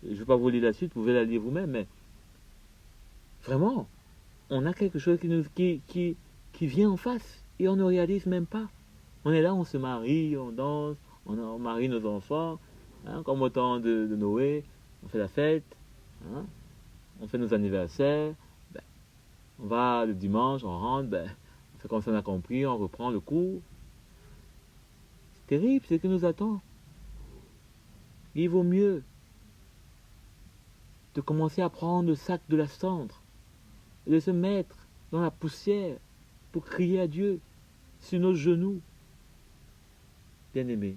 Je ne vais pas vous lire la suite, vous pouvez la lire vous-même, mais vraiment, on a quelque chose qui vient en face, et on ne réalise même pas. On est là, on se marie, on danse, on marie nos enfants, hein, comme au temps de Noé, on fait la fête, hein, on fait nos anniversaires, ben, on va le dimanche, on rentre, ben, on fait comme ça on a compris, on reprend le cours. C'est terrible ce qui nous attend. Il vaut mieux de commencer à prendre le sac de la cendre et de se mettre dans la poussière pour crier à Dieu sur nos genoux. Bien-aimé,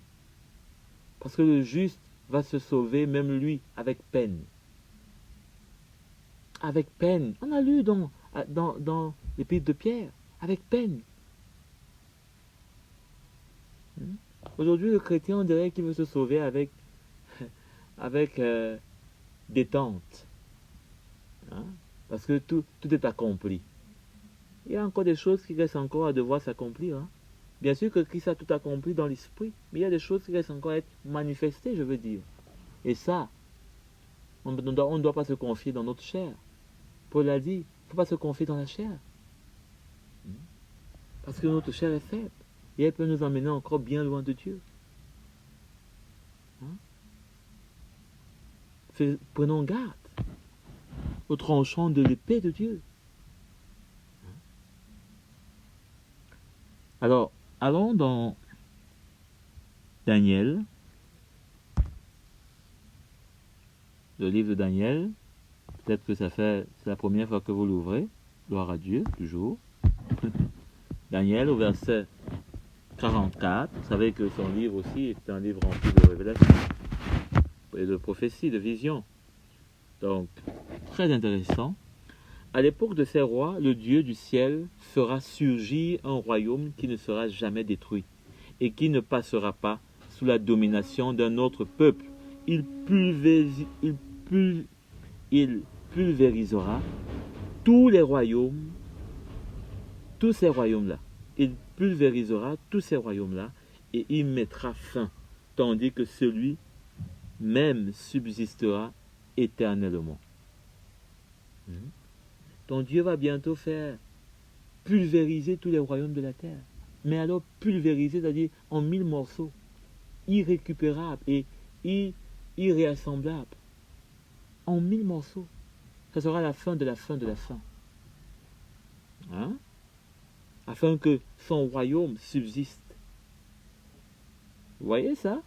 parce que le juste va se sauver, même lui, avec peine. Avec peine. On a lu dans l'épître de Pierre, avec peine. Aujourd'hui, le chrétien, on dirait qu'il veut se sauver avec détente. Hein? Parce que tout est accompli. Il y a encore des choses qui restent encore à devoir s'accomplir. Hein? Bien sûr que Christ a tout accompli dans l'esprit, mais il y a des choses qui restent encore à être manifestées, je veux dire. Et ça, on ne doit pas se confier dans notre chair. Paul a dit, il ne faut pas se confier dans la chair. Parce que notre chair est faible. Et elle peut nous emmener encore bien loin de Dieu. Hein? Prenons garde au tranchant de l'épée de Dieu. Alors, allons dans Daniel, le livre de Daniel. Peut-être que c'est la première fois que vous l'ouvrez. Gloire à Dieu, toujours. Daniel au verset 44. Vous savez que son livre aussi est un livre rempli de révélations et de prophéties, de visions. Donc, très intéressant. À l'époque de ces rois, le Dieu du ciel fera surgir un royaume qui ne sera jamais détruit et qui ne passera pas sous la domination d'un autre peuple. Il pulvérisera tous ces royaumes-là. Il pulvérisera tous ces royaumes-là et y mettra fin, tandis que celui même subsistera éternellement. Ton Dieu va bientôt faire pulvériser tous les royaumes de la terre. Mais alors pulvériser, c'est-à-dire en 1000 morceaux, irrécupérables et irréassemblables. En 1000 morceaux. Ça sera la fin de la fin de la fin. Afin que son royaume subsiste. Vous voyez ça?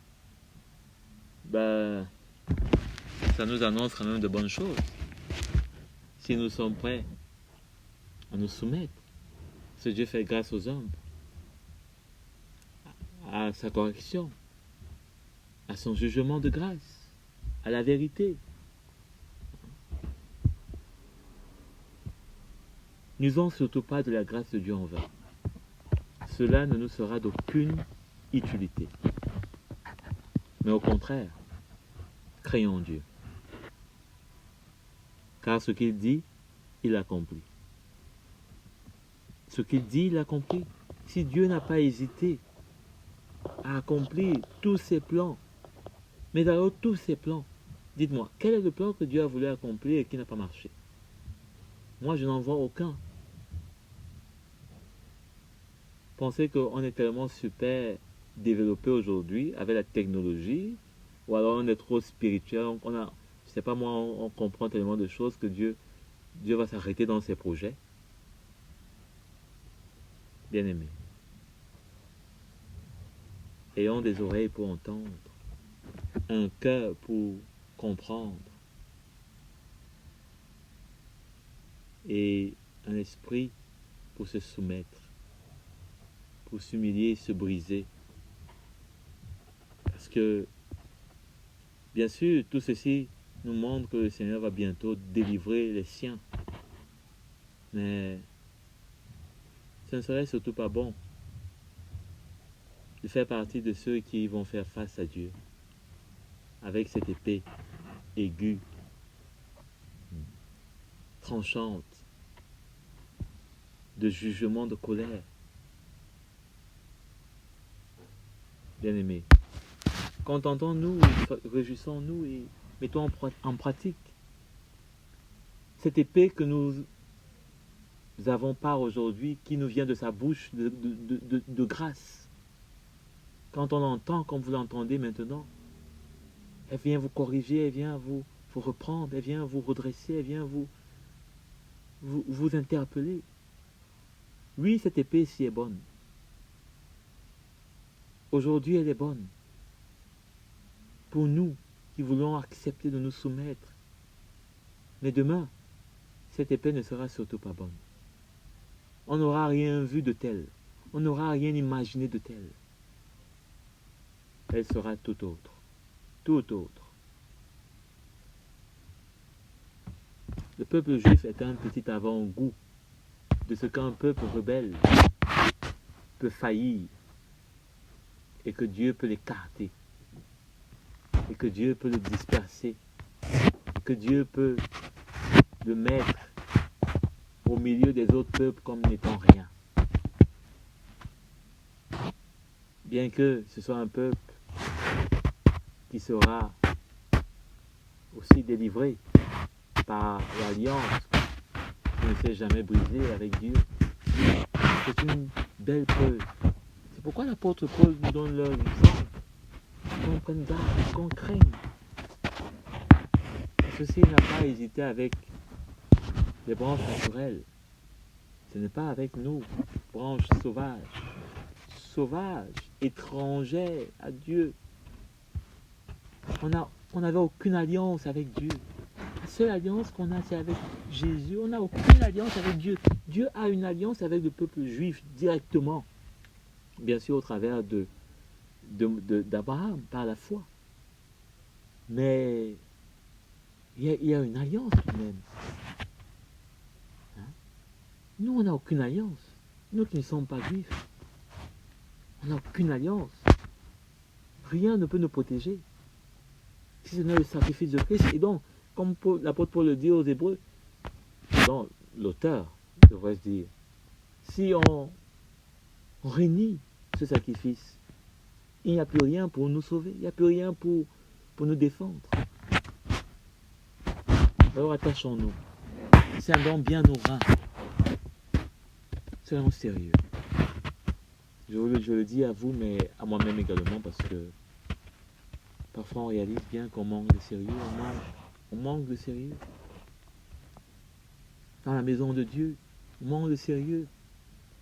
Ben, ça nous annonce quand même de bonnes choses. Si nous sommes prêts à nous soumettre, ce Dieu fait grâce aux hommes, à sa correction, à son jugement de grâce, à la vérité. N'usons surtout pas de la grâce de Dieu en vain. Cela ne nous sera d'aucune utilité. Mais au contraire, craignons Dieu. Car ce qu'il dit, il accomplit. Ce qu'il dit, il accomplit. Si Dieu n'a pas hésité à accomplir tous ses plans, mais d'ailleurs tous ses plans, dites-moi, quel est le plan que Dieu a voulu accomplir et qui n'a pas marché? Moi, je n'en vois aucun. Pensez qu'on est tellement super développé aujourd'hui avec la technologie, ou alors on est trop spirituel, on a, je sais pas moi, on comprend tellement de choses que Dieu va s'arrêter dans ses projets. Bien-aimés, ayons des oreilles pour entendre, un cœur pour comprendre, et un esprit pour se soumettre, pour s'humilier et se briser. Parce que, bien sûr, tout ceci nous montre que le Seigneur va bientôt délivrer les siens. Mais ce ne serait surtout pas bon de faire partie de ceux qui vont faire face à Dieu avec cette épée aiguë, tranchante, de jugement, de colère. Bien-aimés, contentons-nous, réjouissons-nous et mettons en pratique cette épée que nous avons part aujourd'hui, qui nous vient de sa bouche de grâce. Quand on l'entend, comme vous l'entendez maintenant, elle vient vous corriger, elle vient vous reprendre, elle vient vous redresser, elle vient vous interpeller. Oui, cette épée-ci est bonne. Aujourd'hui, elle est bonne. Pour nous qui voulons accepter de nous soumettre. Mais demain, cette épée ne sera surtout pas bonne. On n'aura rien vu de tel. On n'aura rien imaginé de tel. Elle sera tout autre. Tout autre. Le peuple juif est un petit avant-goût de ce qu'un peuple rebelle peut faillir et que Dieu peut l'écarter et que Dieu peut le disperser, que Dieu peut le mettre au milieu des autres peuples comme n'étant rien. Bien que ce soit un peuple qui sera aussi délivré par l'alliance qui ne s'est jamais brisée avec Dieu. C'est une belle preuve. C'est pourquoi l'apôtre Paul nous donne leur exemple. Qu'on prenne garde, qu'on craigne. Ceci n'a pas hésité avec les branches naturelles. Ce n'est pas avec nous, branches sauvages, étrangères à Dieu. On n'avait aucune alliance avec Dieu. La seule alliance qu'on a, c'est avec Jésus. On n'a aucune alliance avec Dieu. Dieu a une alliance avec le peuple juif directement. Bien sûr, au travers d'Abraham, par la foi. Mais il y a une alliance même. Nous, on n'a aucune alliance. Nous qui ne sommes pas juifs. On n'a aucune alliance. Rien ne peut nous protéger. Si ce n'est le sacrifice de Christ. Et donc, comme l'apôtre Paul le dit aux Hébreux, donc l'auteur devrait se dire, si on réunit ce sacrifice, il n'y a plus rien pour nous sauver. Il n'y a plus rien pour pour nous défendre. Alors attachons-nous. C'est un don bien nos reins. Soyons sérieux. Je le dis à vous, mais à moi-même également, parce que parfois on réalise bien qu'on manque de sérieux. On manque de sérieux. Dans la maison de Dieu, on manque de sérieux.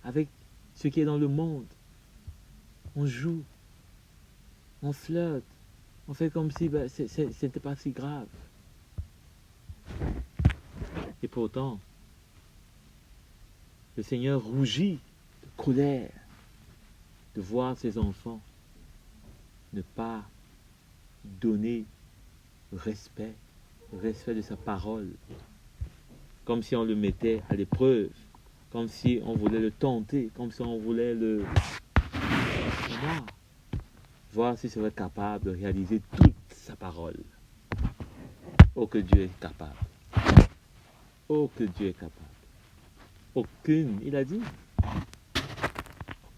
Avec ce qui est dans le monde, on joue, on flotte, on fait comme si c'était pas si grave. Et pourtant, le Seigneur rougit de colère de voir ses enfants ne pas donner respect de sa parole, comme si on le mettait à l'épreuve, comme si on voulait le tenter, comme si on voulait le voir s'il serait capable de réaliser toute sa parole. Oh que Dieu est capable. Oh que Dieu est capable. Aucune, il a dit,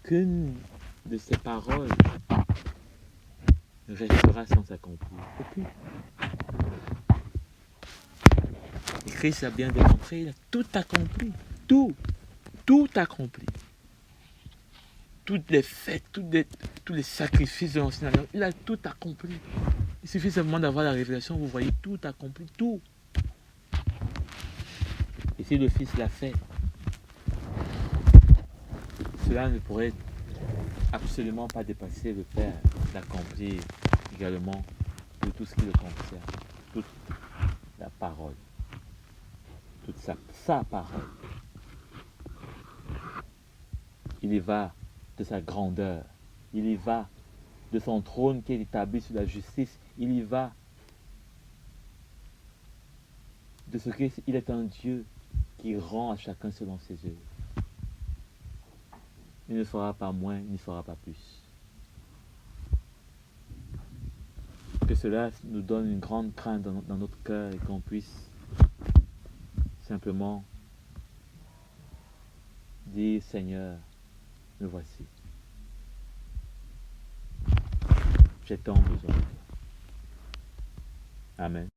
aucune de ses paroles ne restera sans s'accomplir. Aucune. Et Christ a bien démontré, il a tout accompli. Tout accompli. Toutes les fêtes, tous les sacrifices de l'Ancien Alliance, il a tout accompli. Il suffit seulement d'avoir la révélation, vous voyez tout accompli, tout. Et si le Fils l'a fait, cela ne pourrait absolument pas dépasser le Père d'accomplir également tout ce qui le concerne, toute la parole, toute sa parole. Il y va de sa grandeur, il y va de son trône qui est établi sur la justice, il y va de ce qu'il est un Dieu qui rend à chacun selon ses œuvres. Il ne fera pas moins, il ne fera pas plus. Que cela nous donne une grande crainte dans notre cœur et qu'on puisse simplement dire Seigneur, me voici. J'ai tant besoin. Amen.